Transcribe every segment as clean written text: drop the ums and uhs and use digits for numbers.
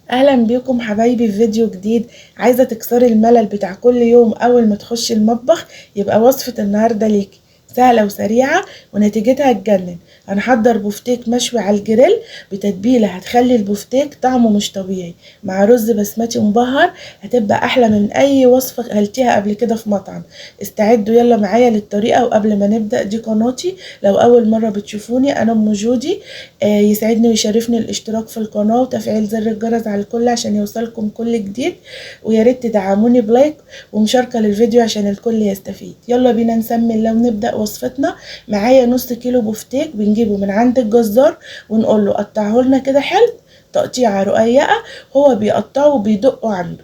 اهلا بيكم حبايبي في فيديو جديد. عايزه تكسري الملل بتاع كل يوم اول ما تخشي المطبخ؟ يبقى وصفه النهارده ليكي سهله وسريعه ونتيجتها تجنن. هنحضر بفتيك مشوي على الجريل بتتبيله هتخلي البفتيك طعمه مش طبيعي، مع رز بسمتي مبهر. هتبقى احلى من اي وصفه اكلتيها قبل كده في مطعم. استعدوا يلا معايا للطريقه، وقبل ما نبدا دي قناتي، لو اول مره بتشوفوني انا ام جودي. يسعدني ويشرفني الاشتراك في القناة وتفعيل زر الجرس على الكل عشان يوصلكم كل جديد، ويا ريت تدعموني بلايك ومشاركة للفيديو عشان الكل يستفيد. يلا بينا نسمي الله ونبدأ وصفتنا. معايا نص كيلو بفتيك بنجيبه من عند الجزار ونقول له قطعه لنا كده حلو تقطيعة رقيقة، هو بيقطعه وبيدقه عنده.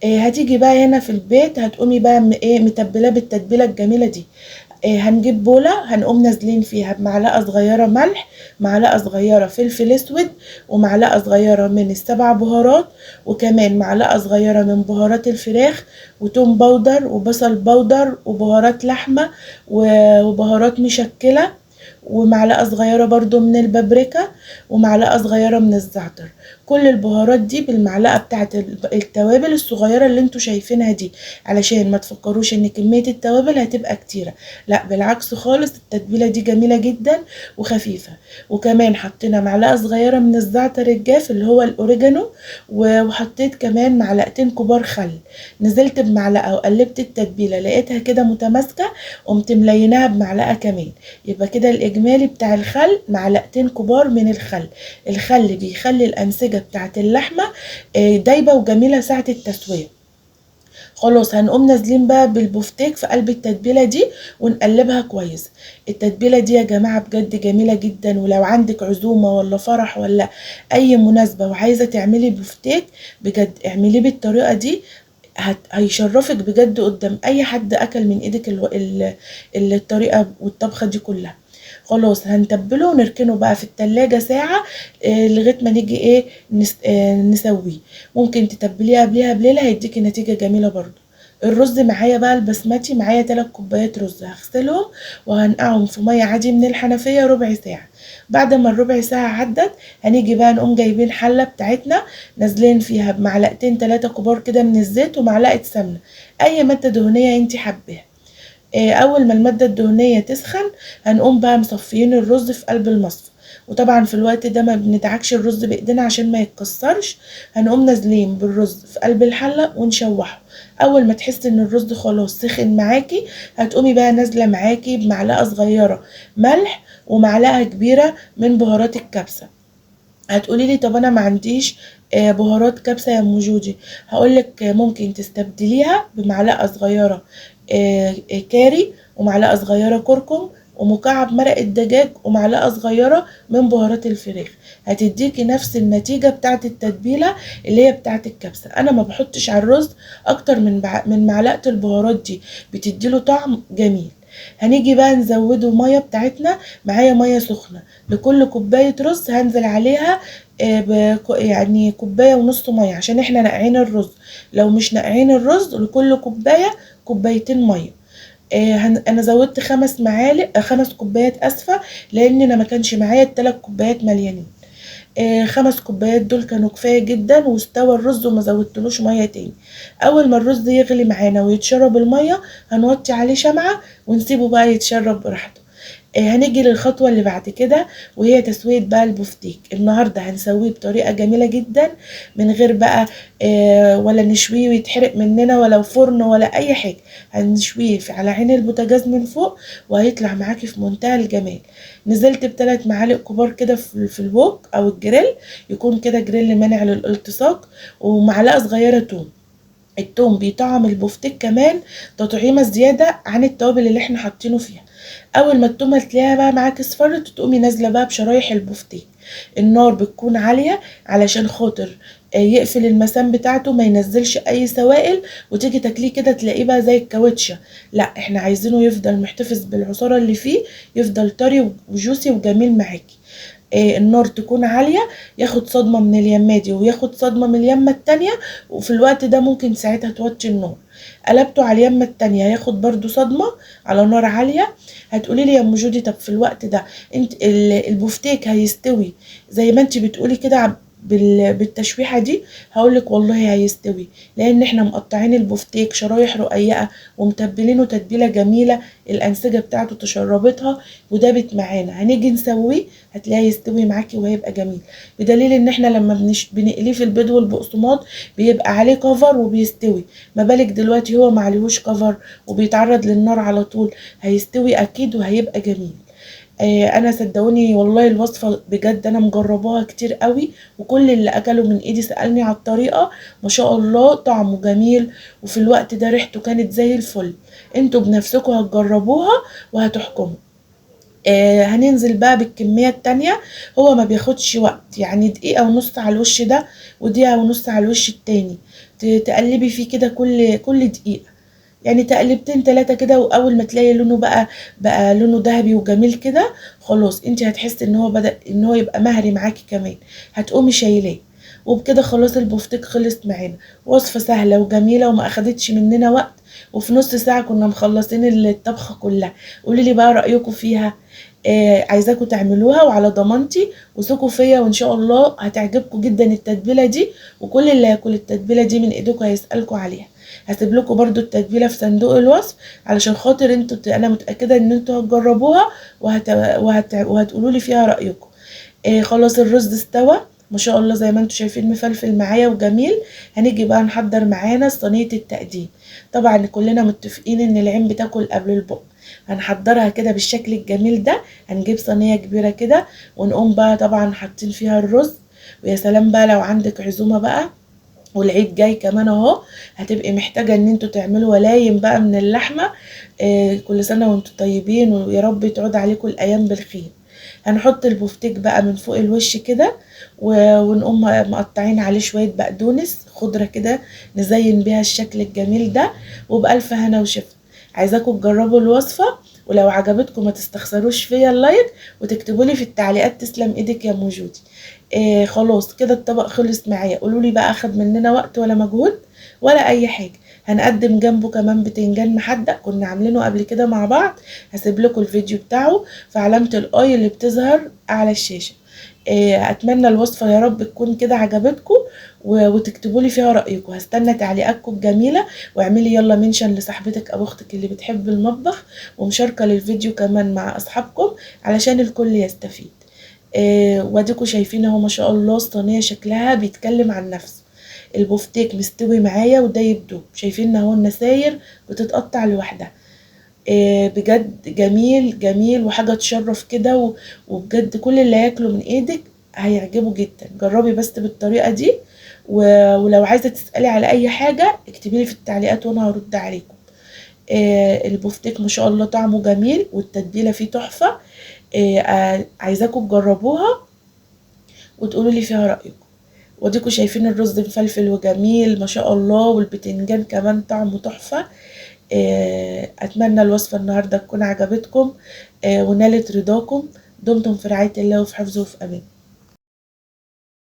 هتيجي بقى هنا في البيت هتقومي بقى متبلاه بالتتبيله الجميله دي. هنجيب بولة هنقوم نازلين فيها بمعلقة صغيرة ملح، معلقة صغيرة فلفل اسود، ومعلقة صغيرة من السبع بهارات، وكمان معلقة صغيرة من بهارات الفراخ، وتوم باودر وبصل باودر وبهارات لحمة وبهارات مشكلة، ومعلقة صغيرة برضو من البابريكا، ومعلقة صغيرة من الزعتر. كل البهارات دي بالمعلقة بتاعت التوابل الصغيرة اللي انتوا شايفينها دي، علشان ما تفكروش ان كمية التوابل هتبقى كتيرة. لا بالعكس خالص، التتبيلة دي جميلة جدا وخفيفة. وكمان حطينا معلقة صغيرة من الزعتر الجاف اللي هو الاوريجانو، وحطيت كمان معلقتين كبار خل. نزلت بمعلقة وقلبت التتبيلة لقيتها كده متماسكة، قمت مليناها بمعلقة كمان. يبقى كده الإجمالي بتاع الخل معلقتين كبار من الخل. الخل بيخلي الأنسجة بتاعت اللحمة دايبة وجميلة ساعة التسوية. خلاص هنقوم نازلين بقى بالبفتيك في قلب التتبيلة دي ونقلبها كويس. التتبيلة دي يا جماعة بجد جميلة جدا، ولو عندك عزومة ولا فرح ولا أي مناسبة وعايزة تعملي بفتيك، بجد اعمليه بالطريقة دي. هيشرفك بجد قدام اي حد اكل من ايدك الطريقه والطبخه دي كلها. خلاص هنتبله ونركنه بقى في التلاجة ساعة، لغاية ما نيجي ايه نسويه. ممكن تتبليه قبلها بليلة هيديكي نتيجة جميلة برضو. الرز معايا بقى البسمتي، معايا 3 كوبايات رز هغسلهم وهنقعهم في مية عادي من الحنفية ربع ساعة. بعد ما الربع ساعة عدت هنيجي بقى نقوم جايبين حلة بتاعتنا، نازلين فيها بمعلقتين 3 كبار كده من الزيت ومعلقة سمنة، اي مادة دهنية انتي حباها. اول ما المادة الدهنية تسخن هنقوم بقى مصفيين الرز في قلب المصفى. وطبعا في الوقت ده ما بندعكش الرز بايدينا عشان ما يتكسرش. هنقوم نازلين بالرز في قلب الحلة ونشوحه. اول ما تحس ان الرز خلاص سخن معاكي، هتقومي بقى نازلة معاكي بمعلقة صغيرة ملح ومعلقة كبيرة من بهارات الكبسة. هتقولي لي طب انا ما عنديش بهارات كبسة يا ام جودي. هقولك ممكن تستبدليها بمعلقة صغيرة كاري، ومعلقة صغيرة كركم، ومكعب مرق الدجاج، ومعلقة صغيرة من بهارات الفراخ. هتديكي نفس النتيجة بتاعت التتبيلة اللي هي بتاعت الكبسة. انا ما بحطش على الرز اكتر من معلقة البهارات دي، بتديله طعم جميل. هنيجي بقى نزوده ميه بتاعتنا. معايا ميه سخنه، لكل كوبايه رز هنزل عليها يعني كوبايه ونص ميه عشان احنا نقعين الرز. لو مش نقعين الرز لكل كوبايه كوبايتين ميه. انا زودت 5 معالق 5 كوبايات اسفه، لان انا ما كانش معايا ال3 كوبايات مليانين. 5 كوبايات دول كانوا كفايه جدا، واستوى الرز وما زودتلوش ميه تاني. اول ما الرز يغلي معانا ويتشرب الميه هنوطي عليه شمعه ونسيبه بقى يتشرب براحته. هنيجي للخطوة اللي بعد كده، وهي تسوية بقى البفتيك. النهاردة هنسويه بطريقة جميلة جدا، من غير بقى ولا نشويه ويتحرق مننا ولا فرن ولا اي حاجة. هنشويه على عين البوتاجاز من فوق، وهيطلع معاكي في منتهى الجمال. نزلت ب3 معالق كبار كده في الوok او الجريل، يكون كده جريل مانع للالتصاق، ومعلقة صغيرة توم. التوم بيطعم البفتيك كمان تطعيمة زيادة عن التوابل اللي احنا حاطينه فيها. اول ما التومه تلاقيها بقى معاك اصفرت تقومي نازله بقى بشرايح البفتيك. النار بتكون عاليه علشان خاطر يقفل المسام بتاعته ما ينزلش اي سوائل، وتيجي تاكليه كده تلاقيه بقى زي الكاوتشه. لا احنا عايزينه يفضل محتفظ بالعصاره اللي فيه، يفضل طري وجوسي وجميل معاكي. النار تكون عالية، ياخد صدمة من اليمة دي وياخد صدمة من اليمة التانية، وفي الوقت ده ممكن ساعتها توطي النار. قلبته على اليمة التانية هياخد برضو صدمة على نار عالية. هتقولي لي يا ام جودي طب في الوقت ده انت البفتيك هيستوي زي ما انت بتقولي كده بالتشويحه دي هقولك والله هيستوي، لان احنا مقطعين البفتيك شرايح رقيقه ومتبلينه تتبيله جميله، الانسجه بتاعته تشربتها ودابت معانا. هنيجي نسويه هتلاقيه يستوي معاكي وهيبقى جميل، بدليل ان احنا لما بنقليه في البيض والبقسماط بيبقى عليه كفر وبيستوي، ما بالك دلوقتي هو معلهوش كفر وبيتعرض للنار على طول، هيستوي اكيد وهيبقى جميل. انا صدقوني والله الوصفه بجد انا مجرباها كتير قوي، وكل اللي اكلوا من ايدي سالني على الطريقه، ما شاء الله طعمه جميل، وفي الوقت ده ريحته كانت زي الفل. انتوا بنفسكم هتجربوها وهتحكموا. هننزل بقى بالكمية التانية، هو ما بياخدش وقت، يعني دقيقة ونص على الوش ده ودقيقة ونص على الوش التاني، تقلبي فيه كده كل دقيقة، يعني تقلبتين تلاتة كده، واول ما تلاقي لونه بقى لونه ذهبي وجميل كده، خلاص انت هتحسي ان هو بدأ ان هو يبقى مهري معاكي كمان، هتقومي شايلاه. وبكده خلاص البفتيك خلص معانا. وصفة سهلة وجميلة وما اخدتش مننا وقت، وفي نص ساعة كنا مخلصين الطبخة كلها. قولي لي بقى رأيكم فيها. عايزاكم تعملوها وعلى ضمانتي، وثقوا فيا وان شاء الله هتعجبكم جدا التتبيلة دي، وكل اللي هياكل التتبيلة دي من ايدكم هيسألكم عليها. هسيب لكم برضو التتبيله في صندوق الوصف علشان خاطر انتوا، انا متاكده ان انتوا هتجربوها وهتقولوا لي فيها رايكم. خلاص الرز استوى ما شاء الله زي ما انتوا شايفين مفلفل معايا وجميل. هنيجي بقى نحضر معانا صينيه التقديم. طبعا كلنا متفقين ان العين بتاكل قبل البق، هنحضرها كده بالشكل الجميل ده. هنجيب صينيه كبيره كده ونقوم بقى طبعا حاطين فيها الرز. ويا سلام بقى لو عندك عزومه بقى والعيد جاي كمان اهو، هتبقي محتاجة ان انتوا تعملوا ولايم بقى من اللحمة. كل سنة وانتوا طيبين ويا رب تعود عليكم الايام بالخير. هنحط البفتيك بقى من فوق الوش كده ونقوم مقطعين عليه شوية بقدونس خضرة كده نزين بيها الشكل الجميل ده، وبألف هنا وشفا. عايزاكم تجربوا الوصفة، ولو عجبتكم ما تستخسروش فيا اللايك، وتكتبوا لي في التعليقات تسلم ايدك يا موجودي. خلاص كده الطبق خلص معايا. قولوا لي بقى اخد مننا وقت ولا مجهود ولا اي حاجه. هنقدم جنبه كمان بتنجان محدق كنا عاملينه قبل كده مع بعض، هسيب لكم الفيديو بتاعه في علامه الاي اللي بتظهر على الشاشه. اتمنى الوصفه يا رب تكون كده عجبتكم، وتكتبوا لي فيها رايكم. هستنى تعليقاتكم الجميله، واعملي يلا منشن لصاحبتك او اختك اللي بتحب المطبخ، ومشاركه للفيديو كمان مع اصحابكم علشان الكل يستفيد. واديكوا شايفين اهو ما شاء الله الصينيه شكلها بيتكلم عن نفسه. البفتيك مستوي معايا وده يدوب، شايفين اهو النساير بتتقطع لوحدها. بجد جميل جميل وحاجه تشرف كده، وبجد كل اللي هياكله من ايدك هيعجبه جدا. جربي بس بالطريقه دي، ولو عايزه تسالي على اي حاجه اكتبي لي في التعليقات وانا هرد عليكم. البفتيك ما شاء الله طعمه جميل والتتبيله فيه تحفه. عايزاكم تجربوها وتقولوا لي فيها رايكم. وديكوا شايفين الرز مفلفل وجميل ما شاء الله، والبتنجان كمان طعمه تحفه. اتمنى الوصفه النهارده تكون عجبتكم ونالت رضاكم. دمتم في رعايه الله وفي حفظه وفي امان.